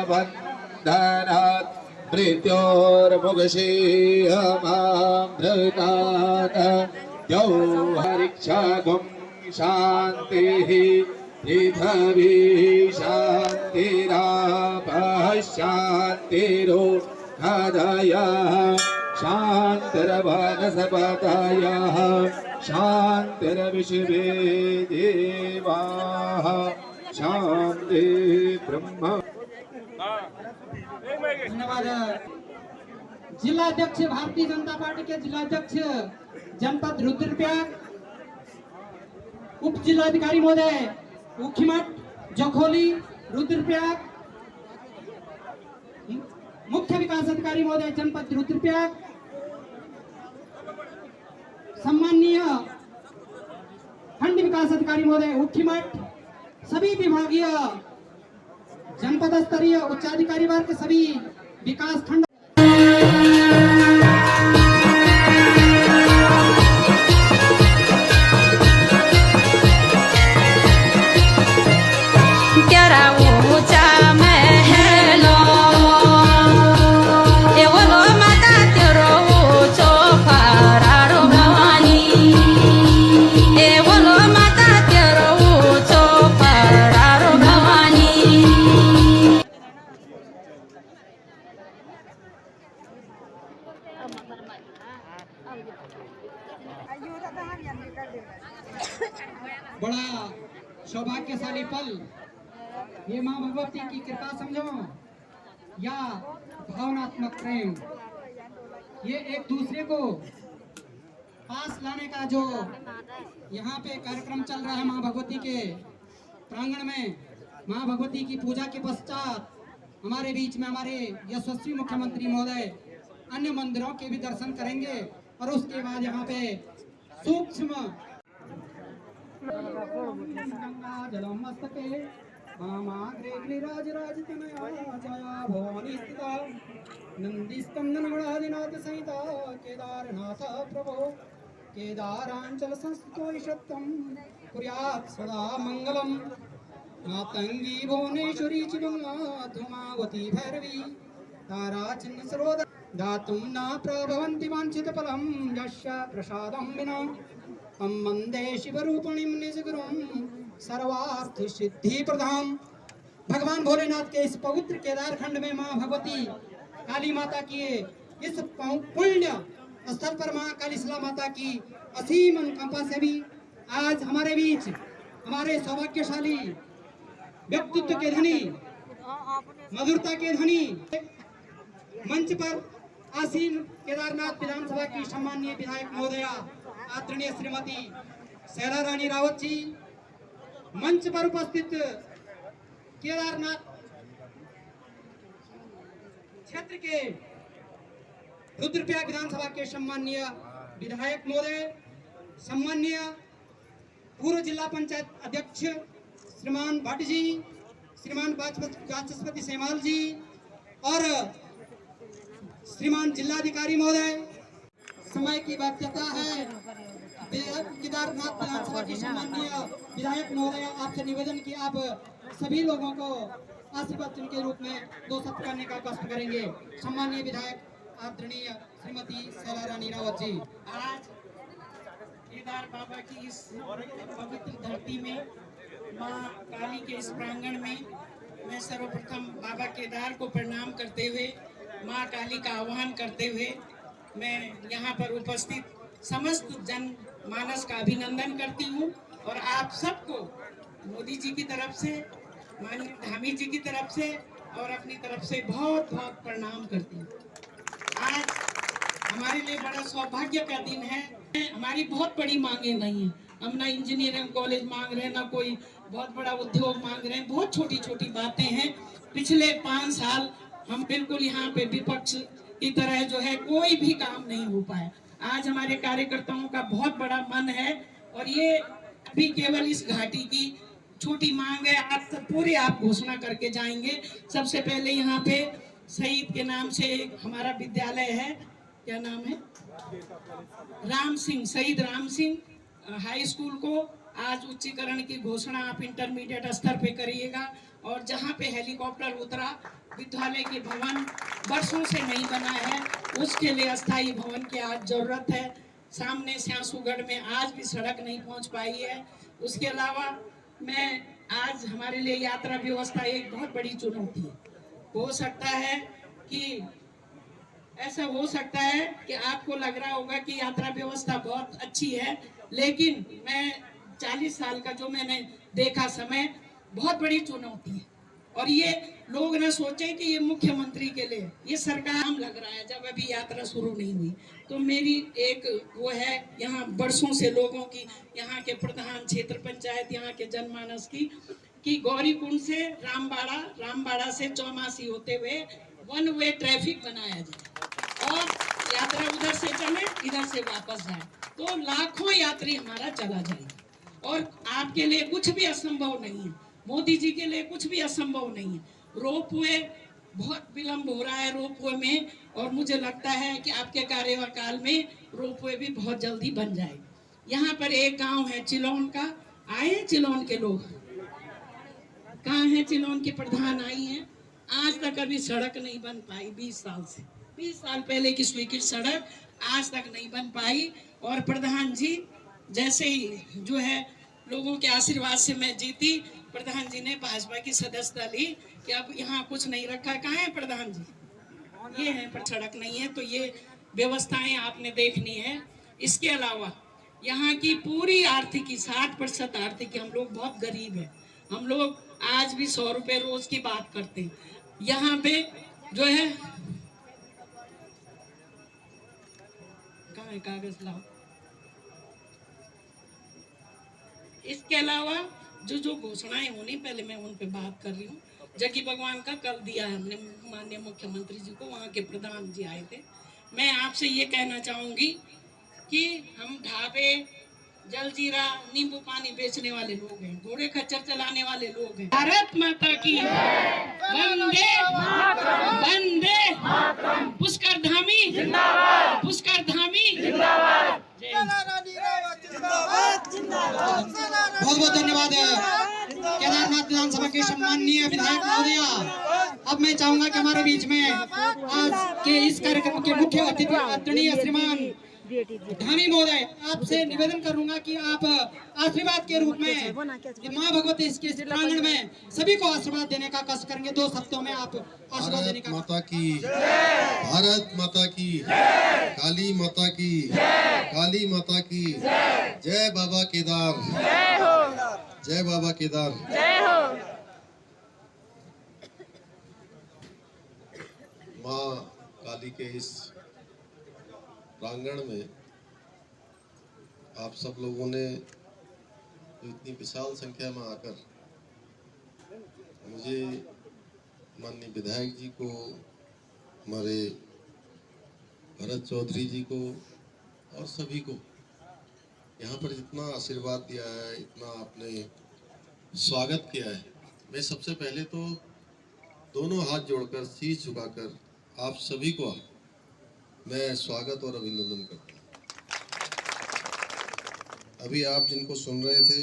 बन्धनात् मृत्योर्मुक्षीयमामृतात् जौहरिक्षागुं शान्तिः पृथिवी शान्तिरापः शान्तिरोषधयः शान्तिर्वनस्पतयः शान्तिर्विश्वे देवाः शांति ब्रह्म। धन्यवाद। जिलाध्यक्ष भारतीय जनता पार्टी के जिलाध्यक्ष जनपद रुद्रप्रयाग, उप जिलाधिकारी महोदय ऊखीमठ जखोली रुद्रप्रयाग, मुख्य विकास अधिकारी महोदय जनपद रुद्रप्रयाग, सम्माननीय खंड विकास अधिकारी महोदय ऊखीमठ, सभी विभागीय जनपद स्तरीय उच्चाधिकारी वर्ग के सभी विकास खंड बड़ा सौभाग्यशाली पल, ये माँ भगवती की कृपा समझो या भावनात्मक प्रेम, ये एक दूसरे को पास लाने का जो यहाँ पे कार्यक्रम चल रहा है माँ भगवती के प्रांगण में। माँ भगवती की पूजा के पश्चात हमारे बीच में हमारे यशस्वी मुख्यमंत्री महोदय अन्य मंदिरों के भी दर्शन करेंगे और उसके बाद यहाँ पे सूक्ष्म गंगा जलम मस्तके मामाग्रे गिरिराजराजतनया जया भवानी स्थिता नंदीस्कंदन गणाधिनाथ सहिता केदारनाथ प्रभो केदारांचल संस्थितो ईशत्वं कुर्यात् सदा मंगलम् मातंगी भुवनेश्वरी चिदुंगा धूमावती भैरवी तारा चिन्ह सर्वदा दातुं न प्रभवन्ति वाञ्छितफलं यस्य प्रसादं विना हम वन्दे शिवरूपिणीं निजगुरुं सर्वार्थसिद्धिप्रदां। भगवान भोलेनाथ के इस पवित्र केदारखंड में मां भगवती काली माता की इस पुण्य स्थल पर मां कालीसला माता की असीम अनुकंपा से भी आज हमारे बीच हमारे सौभाग्यशाली व्यक्तित्व के धनी मधुरता के धनी मंच पर आसीन केदारनाथ विधानसभा की सम्माननीय विधायक महोदया आदरणीय श्रीमती शैला रानी रावत जी, मंच पर उपस्थित केदारनाथ क्षेत्र के रुद्रप्रयाग विधानसभा के सम्माननीय विधायक महोदय, सम्माननीय पूर्व जिला पंचायत अध्यक्ष श्रीमान भट्ट जी, श्रीमान वाचस्पति सेमाल जी और श्रीमान जिलाधिकारी महोदय। समय की बाध्यता है, केदारनाथ विधानसभा के सम्माननीय विधायक महोदय, आपसे निवेदन कि आप सभी लोगों को आशीर्वाद चिन्ह के रूप में 2 शब्द करने का कष्ट करेंगे। सम्माननीय विधायक आदरणीय श्रीमती शैला रानी रावत जी। आज केदार बाबा की इस पवित्र धरती में माँ काली के इस प्रांगण में मैं सर्वप्रथम बाबा केदार को प्रणाम करते हुए माँ काली का आह्वान करते हुए मैं यहाँ पर उपस्थित समस्त जन मानस का अभिनंदन करती हूँ और आप सबको मोदी जी की तरफ से, माननीय धामी जी की तरफ से और अपनी तरफ से बहुत बहुत प्रणाम करती हूँ। आज हमारे लिए बड़ा सौभाग्य का दिन है। हमारी बहुत बड़ी मांगे नहीं है, हम ना इंजीनियरिंग कॉलेज मांग रहे हैं, ना कोई बहुत बड़ा उद्योग मांग रहे हैं, बहुत छोटी छोटी बातें हैं। पिछले 5 साल हम बिल्कुल यहाँ पे विपक्ष की तरह जो है कोई भी काम नहीं हो पाया। आज हमारे कार्यकर्ताओं का बहुत बड़ा मन है और ये अभी केवल इस घाटी की छोटी मांग है, आप पूरे आप घोषणा करके जाएंगे। सबसे पहले यहाँ पे शहीद के नाम से हमारा विद्यालय है, क्या नाम है, राम सिंह, शहीद राम सिंह हाई स्कूल को आज उच्चीकरण की घोषणा आप इंटरमीडिएट स्तर पे करिएगा। और जहाँ पे हेलीकॉप्टर उतरा, विद्यालय के भवन वर्षों से नहीं बना है, उसके लिए अस्थायी भवन की आज जरूरत है। सामने स्यासुगढ़ में आज भी सड़क नहीं पहुंच पाई है। उसके अलावा मैं आज हमारे लिए यात्रा व्यवस्था एक बहुत बड़ी चुनौती है। हो सकता है कि ऐसा हो सकता है कि आपको लग रहा होगा कि यात्रा व्यवस्था बहुत अच्छी है, लेकिन मैं 40 साल का जो मैंने देखा समय, बहुत बड़ी चुनौती है। और ये लोग ना सोचे कि ये मुख्यमंत्री के लिए, ये सरकार लग रहा है जब अभी यात्रा शुरू नहीं हुई। तो मेरी एक वो है यहाँ वर्षों से लोगों की, यहाँ के प्रधान क्षेत्र पंचायत, यहाँ के जनमानस की कि गौरीकुंड से रामबाड़ा से चौमासी होते हुए 1 वे ट्रैफिक बनाया जाए और यात्रा उधर से चले, इधर से वापस जाए, तो लाखों यात्री हमारा चला जाएगा। और आपके लिए कुछ भी असंभव नहीं है, मोदी जी के लिए कुछ भी असंभव नहीं है। रोपवे बहुत विलंब हो रहा है रोपवे में, और मुझे लगता है कि आपके कार्यकाल में रोपवे भी बहुत जल्दी बन जाएगा। यहाँ पर एक गांव है चिलौन का, आए चिलौन के लोग, कहाँ है चिलौन की प्रधान आई हैं, आज तक अभी सड़क नहीं बन पाई। 20 साल से, 20 साल पहले की स्वीकृत सड़क आज तक नहीं बन पाई। और प्रधान जी जैसे ही जो है लोगों के आशीर्वाद से मैं जीती, प्रधान जी ने भाजपा की सदस्यता ली कि अब यहाँ कुछ नहीं रखा। कहाँ है प्रधान जी, ये है, पर सड़क नहीं है। तो ये व्यवस्थाएं आपने देखनी है। इसके अलावा यहाँ की पूरी आर्थिकी 60% आर्थिकी, हम लोग बहुत गरीब है, हम लोग आज भी 100 रुपए रोज की बात करते हैं। यहाँ पे जो है, कहाँ है कागज लाओ। इसके अलावा जो घोषणाएं होनी, पहले मैं उन पे बात कर रही हूँ। जगी भगवान का कल दिया है हमने माननीय मुख्यमंत्री जी को, वहाँ के प्रधान जी आए थे। मैं आपसे ये कहना चाहूंगी कि हम ढाबे जलजीरा नींबू पानी बेचने वाले लोग हैं, घोड़े खच्चर चलाने वाले लोग हैं। भारत माता की वंदे वंदे पुष्कर धामी जिंदाबाद, पुष्कर धामी जिंदाबाद। बहुत बहुत धन्यवाद केदारनाथ विधानसभा के सम्माननीय विधायक महोदया। अब मैं चाहूंगा कि हमारे बीच में आज के इस कार्यक्रम के मुख्य अतिथि आदरणीय श्रीमान धामी महोदय, आपसे निवेदन करूंगा कि आप आशीर्वाद के रूप में माँ भगवती इसके प्रांगण में सभी को आशीर्वाद देने का कष्ट करेंगे। 2 शब्दों में आप आशीर्वाद देने भारत का। माता की, भारत माता की, काली माता की, काली माता की जय। बाबा केदार जय, बाबा केदार माँ काली के इस प्रांगण में आप सब लोगों ने तो इतनी विशाल संख्या में आकर मुझे, माननीय विधायक जी को, हमारे भरत चौधरी जी को और सभी को यहाँ पर जितना आशीर्वाद दिया है, इतना आपने स्वागत किया है, मैं सबसे पहले तो दोनों हाथ जोड़कर शीश झुकाकर आप सभी को मैं स्वागत और अभिनंदन करता हूँ। अभी आप जिनको सुन रहे थे,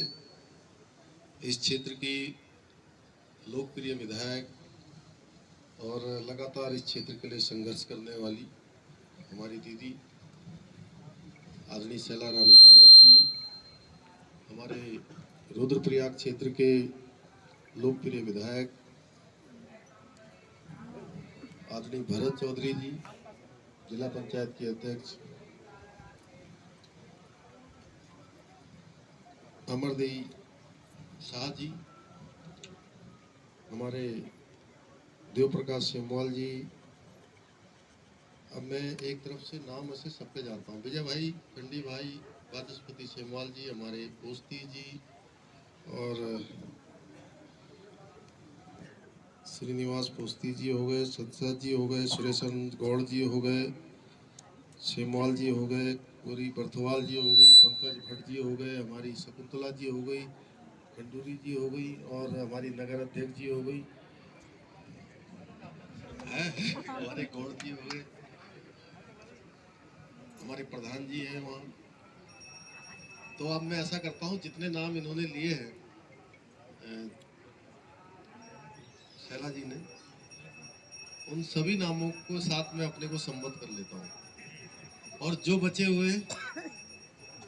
इस क्षेत्र की लोकप्रिय विधायक और लगातार इस क्षेत्र के लिए संघर्ष करने वाली हमारी दीदी आदरणीय शैला रानी रावत जी, हमारे रुद्रप्रयाग क्षेत्र के लोकप्रिय विधायक आदरणीय भरत चौधरी जी, जिला पंचायत के अध्यक्ष अमरदेई शाह जी, हमारे देव प्रकाश सेमवाल जी। अब मैं एक तरफ से नाम ऐसे सबके जानता हूँ, विजय भाई, कंडी भाई, वाचस्पति सेमवाल जी, हमारे पोस्ती जी और श्रीनिवास पोस्ती जी हो गए, सत्सद जी हो गए, सुरेशन गौड़ जी हो गए, सेमवाल जी हो गए, गौरी बर्थवाल जी हो गई, पंकज भट्ट जी हो गए, हमारी शकुंतला जी हो गई, खंडूरी जी हो गई और हमारी नगर अध्यक्ष जी हो गई, हमारे गौड़ जी हो गए, हमारे प्रधान जी हैं वहाँ। तो अब मैं ऐसा करता हूँ, जितने नाम इन्होंने लिए हैं शैला जी ने, उन सभी नामों को साथ में अपने को संबद्ध कर लेता हूँ और जो बचे हुए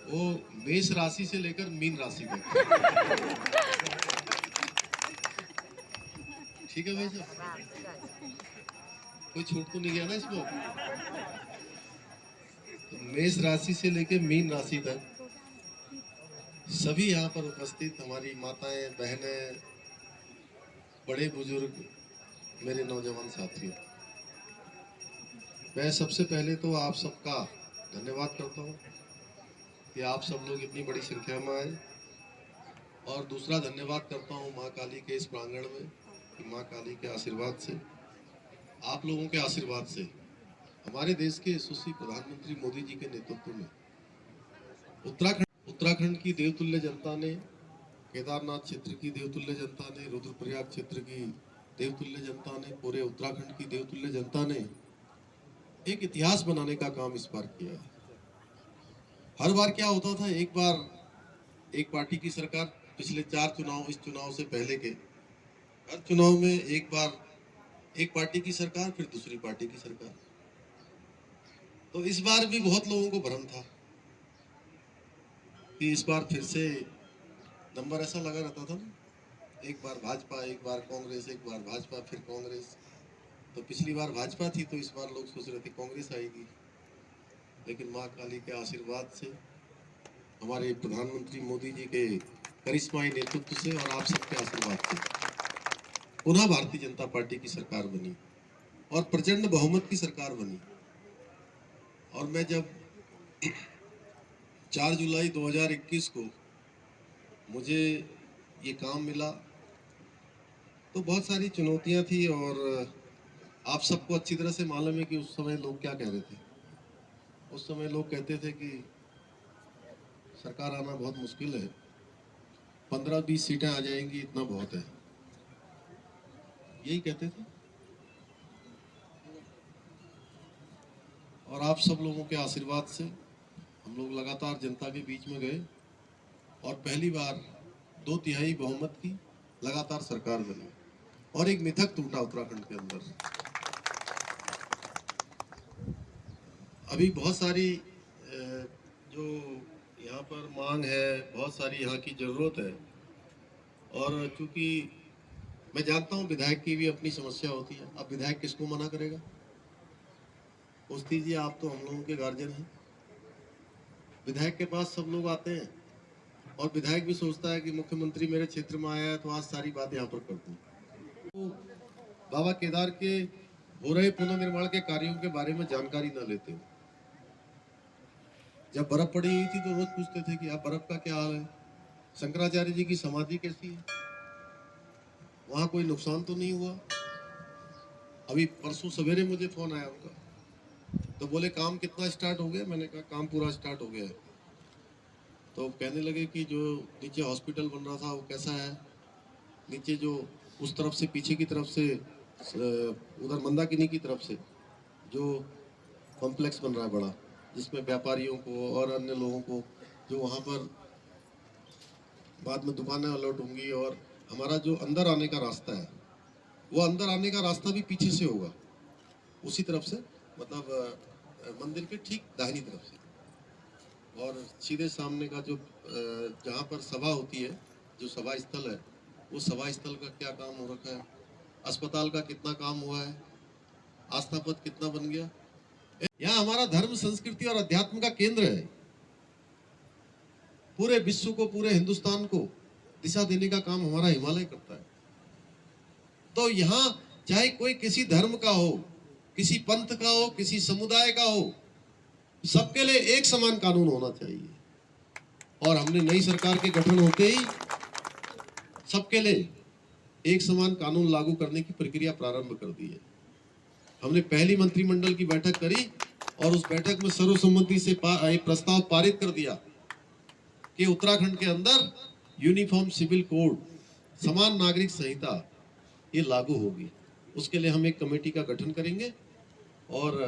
वो मेष राशि से लेकर मीन राशि तक। ठीक है भाई साहब, कोई छूट तो नहीं गया ना इसमें? तो मेष राशि से लेकर मीन राशि तक सभी यहाँ पर उपस्थित हमारी माताएं, बहनें, बड़े बुजुर्ग, मेरे नौजवान साथियों, मैं सबसे पहले तो आप सबका धन्यवाद करता हूँ कि आप सब लोग इतनी बड़ी संख्या में आए और दूसरा धन्यवाद करता हूँ माँ काली के इस प्रांगण में कि माँ काली के आशीर्वाद से, आप लोगों के आशीर्वाद से, हमारे देश के यशस्वी प्रधानमंत्री मोदी जी के नेतृत्व में उत्तराखंड की देवतुल्य जनता ने, केदारनाथ क्षेत्र की देवतुल्य जनता ने, रुद्रप्रयाग क्षेत्र की देवतुल्य जनता ने, पूरे उत्तराखंड की देवतुल्य जनता ने एक इतिहास बनाने का काम इस बार किया है। हर बार क्या होता था, एक बार एक पार्टी की सरकार, पिछले 4 चुनाव, इस चुनाव से पहले के हर चुनाव में एक बार एक पार्टी की सरकार, फिर दूसरी पार्टी की सरकार। तो इस बार भी बहुत लोगों को भ्रम था कि इस बार फिर से नंबर ऐसा लगा रहता था ना, एक बार भाजपा, एक बार कांग्रेस, एक बार भाजपा, फिर कांग्रेस। तो पिछली बार भाजपा थी तो इस बार लोग सोच रहे थे कांग्रेस आएगी, लेकिन माँ काली के आशीर्वाद से, हमारे प्रधानमंत्री मोदी जी के करिश्माई नेतृत्व से और आप सबके आशीर्वाद से पुनः भारतीय जनता पार्टी की सरकार बनी और प्रचंड बहुमत की सरकार बनी। और मैं जब 4 जुलाई 2021 को मुझे ये काम मिला तो बहुत सारी चुनौतियां थी और आप सबको अच्छी तरह से मालूम है कि उस समय लोग क्या कह रहे थे। उस समय लोग कहते थे कि सरकार आना बहुत मुश्किल है, 15-20 सीटें आ जाएंगी इतना बहुत है, यही कहते थे। और आप सब लोगों के आशीर्वाद से हम लोग लगातार जनता के बीच में गए और पहली बार 2/3 बहुमत की लगातार सरकार बनी और एक मिथक टूटा उत्तराखंड के अंदर। अभी बहुत सारी जो यहाँ पर मांग है, बहुत सारी यहाँ की जरूरत है, और चूंकि मैं जानता हूँ विधायक की भी अपनी समस्या होती है। अब विधायक किसको मना करेगा? उस दीजिए, आप तो हम लोगों के गार्जियन हैं। विधायक के पास सब लोग आते हैं और विधायक भी सोचता है कि मुख्यमंत्री मेरे क्षेत्र में आया है तो आज सारी बात यहाँ पर कर दूं। तो बाबा केदार के हो रहे पुनर्निर्माण के कार्यों के बारे में जानकारी न लेते हो। जब बर्फ पड़ी हुई थी तो रोज पूछते थे कि आप बर्फ का क्या हाल है, शंकराचार्य जी की समाधि कैसी है, वहां कोई नुकसान तो नहीं हुआ। अभी परसों सवेरे मुझे फोन आया उनका, तो बोले काम कितना स्टार्ट हो गया? मैंने कहा काम पूरा स्टार्ट हो गया है। तो कहने लगे कि जो नीचे हॉस्पिटल बन रहा था वो कैसा है, नीचे जो उस तरफ से पीछे की तरफ से उधर मंदाकिनी की तरफ से जो कॉम्प्लेक्स बन रहा है बड़ा, जिसमें व्यापारियों को और अन्य लोगों को जो वहाँ पर बाद में दुकानें अलर्ट होंगी, और हमारा जो अंदर आने का रास्ता है वो अंदर आने का रास्ता भी पीछे से होगा, उसी तरफ से, मतलब मंदिर के ठीक दाहिनी तरफ से, और सीधे सामने का जो जहाँ पर सभा होती है, जो सभा स्थल है, वो सभा स्थल का क्या काम हो रखा है, अस्पताल का कितना काम हुआ है, आस्था पथ कितना बन गया। यहाँ हमारा धर्म, संस्कृति और अध्यात्म का केंद्र है। पूरे विश्व को, पूरे हिंदुस्तान को दिशा देने का काम हमारा हिमालय करता है। तो यहाँ चाहे कोई किसी धर्म का हो, किसी पंथ का हो, किसी समुदाय का हो, सबके लिए एक समान कानून होना चाहिए। और हमने नई सरकार के गठन होते ही सबके लिए एक समान कानून लागू करने की प्रक्रिया प्रारंभ कर दी है। हमने पहली मंत्रिमंडल की बैठक करी और उस बैठक में सर्वसम्मति से एक प्रस्ताव पारित कर दिया कि उत्तराखंड के अंदर यूनिफॉर्म सिविल कोड, समान नागरिक संहिता, ये लागू होगी। उसके लिए हम एक कमेटी का गठन करेंगे और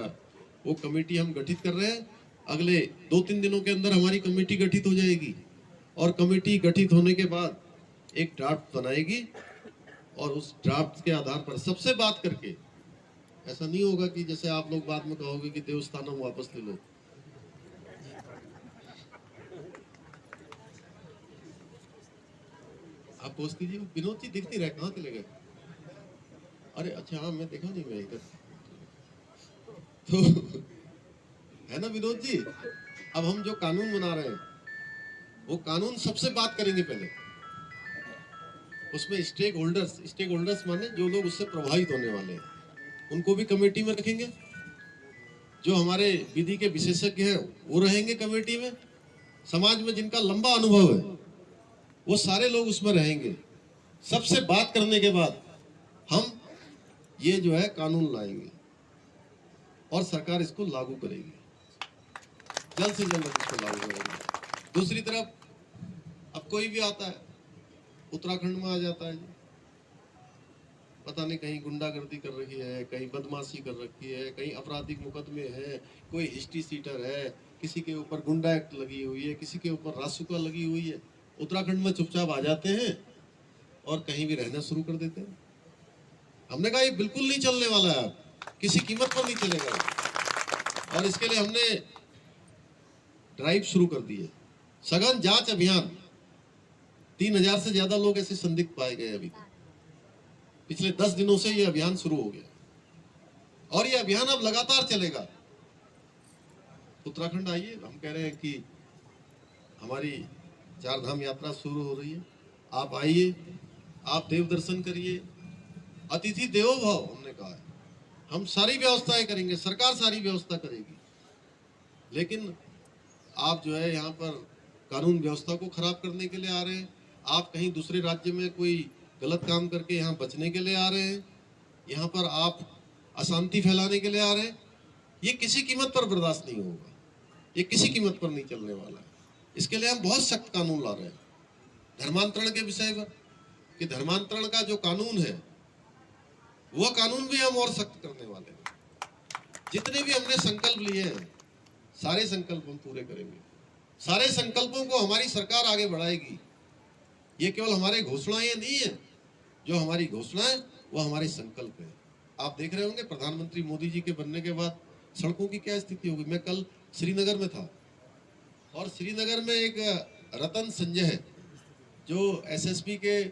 वो कमेटी हम गठित कर रहे हैं। अगले 2-3 दिनों के अंदर हमारी कमेटी गठित हो जाएगी और कमेटी गठित होने के बाद एक ड्राफ्ट बनाएगी और उस ड्राफ्ट के आधार पर सबसे बात करके, ऐसा नहीं होगा कि जैसे आप लोग बाद में कहोगे कि देवस्थानम वापस ले लो। आप पोस्ट कीजिए। विनोद जी दिखती रहे, कहाँ चले गए? अरे अच्छा, हाँ मैं देखा नहीं, मैं इधर तो है ना विनोद जी। अब हम जो कानून बना रहे हैं वो कानून सबसे बात करेंगे पहले, उसमें स्टेक होल्डर्स माने जो लोग उससे प्रभावित होने वाले हैं, उनको भी कमेटी में रखेंगे। जो हमारे विधि के विशेषज्ञ हैं वो रहेंगे कमेटी में। समाज में जिनका लंबा अनुभव है वो सारे लोग उसमें रहेंगे। सबसे बात करने के बाद हम ये जो है कानून लाएंगे और सरकार इसको लागू करेगी, जल्द से जल्द इसको लागू करेगी। दूसरी तरफ अब कोई भी आता है, उत्तराखंड में आ जाता है, पता नहीं कहीं गुंडागर्दी कर रही है, कहीं बदमाशी कर रखी है, कहीं आपराधिक मुकदमे है, कोई हिस्ट्री सीटर है, किसी के ऊपर गुंडा एक्ट लगी हुई है, किसी के ऊपर रासुका लगी हुई है। उत्तराखंड में चुपचाप आ जाते हैं और कहीं भी रहना शुरू कर देते हैं। हमने कहा ये बिल्कुल नहीं चलने वाला है, किसी कीमत पर नहीं चलेगा। और इसके लिए हमने ड्राइव शुरू कर दी है, सघन जांच अभियान। 3000 से ज्यादा लोग ऐसे संदिग्ध पाए गए अभी तक। पिछले 10 दिनों से ये अभियान शुरू हो गया और ये अभियान अब लगातार चलेगा। उत्तराखंड आइए, हम कह रहे हैं कि हमारी 4 धाम यात्रा शुरू हो रही है, आप आइए, आप देव दर्शन करिए। अतिथि देवो भव हमने कहा है, हम सारी व्यवस्थाएं करेंगे, सरकार सारी व्यवस्था करेगी। लेकिन आप जो है यहाँ पर कानून व्यवस्था को खराब करने के लिए आ रहे हैं, आप कहीं दूसरे राज्य में कोई गलत काम करके यहाँ बचने के लिए आ रहे हैं, यहाँ पर आप अशांति फैलाने के लिए आ रहे हैं। ये किसी कीमत पर बर्दाश्त नहीं होगा, ये किसी कीमत पर नहीं चलने वाला है। इसके लिए हम बहुत सख्त कानून ला रहे हैं। धर्मांतरण के विषय पर कि धर्मांतरण का जो कानून है वह कानून भी हम और सख्त करने वाले हैं। जितने भी हमने संकल्प लिए हैं सारे संकल्प हम पूरे करेंगे। सारे संकल्पों को हमारी सरकार आगे बढ़ाएगी। ये केवल हमारे घोषणाएं नहीं है, जो हमारी घोषणाएं वो हमारे संकल्प है। आप देख रहे होंगे प्रधानमंत्री मोदी जी के बनने के बाद सड़कों की क्या स्थिति होगी। मैं कल श्रीनगर में था और श्रीनगर में एक रतन संजय है जो एसएसपी के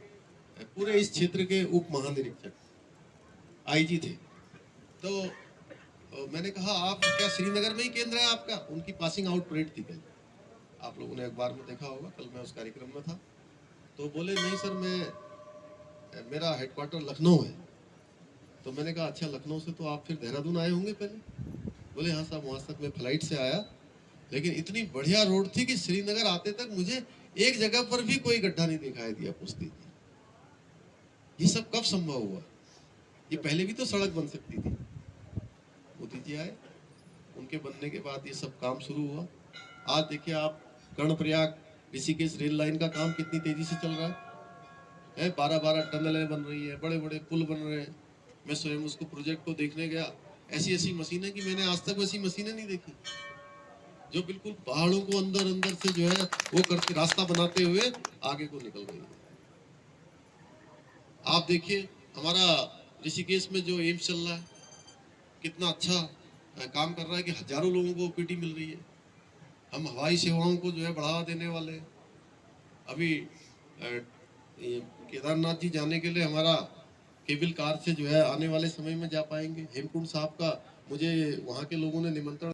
पूरे इस क्षेत्र के उप महानिरीक्षक आईजी थे। तो मैंने कहा आप क्या श्रीनगर में ही केंद्र है आपका? उनकी पासिंग आउट परेड थी कल, आप लोगों ने अखबार में देखा होगा। कल मैं उस कार्यक्रम में था। तो बोले नहीं सर, मेरा हेडक्वार्टर लखनऊ है। तो मैंने कहा अच्छा, लखनऊ से तो आप फिर देहरादून आए होंगे पहले? बोले हाँ साहब, वहां तक मैं फ्लाइट से आया, लेकिन इतनी बढ़िया रोड थी कि श्रीनगर आते तक मुझे एक जगह पर भी कोई गड्ढा नहीं दिखाई दिया पुश्ती थी। ये सब कब संभव हुआ? ये पहले भी तो सड़क बन सकती थी। मोदी जी आए, उनके बनने के बाद ये सब काम शुरू हुआ। आज देखिए आप, कर्णप्रयाग ऋषिकेश रेल लाइन का काम कितनी तेजी से चल रहा है। 12-12 टनलें बन रही है, बड़े बड़े पुल बन रहे हैं। मैं स्वयं उसको प्रोजेक्ट को देखने गया। ऐसी ऐसी मशीनें कि मैंने आज तक वैसी मशीनें नहीं देखी, जो बिल्कुल पहाड़ों को अंदर अंदर से जो है वो करके रास्ता बनाते हुए आगे को निकल रही है। आप देखिए हमारा ऋषिकेश में जो एम्स चल रहा है कितना अच्छा काम कर रहा है कि हजारों लोगों को ओपीडी मिल रही है। हम हवाई सेवाओं को जो है बढ़ावा देने वाले हैं। अभी केदारनाथ जी जाने के लिए हमारा केबल कार से जो है आने वाले समय में जा पाएंगे। हेमकुंड साहब का मुझे वहाँ के लोगों ने निमंत्रण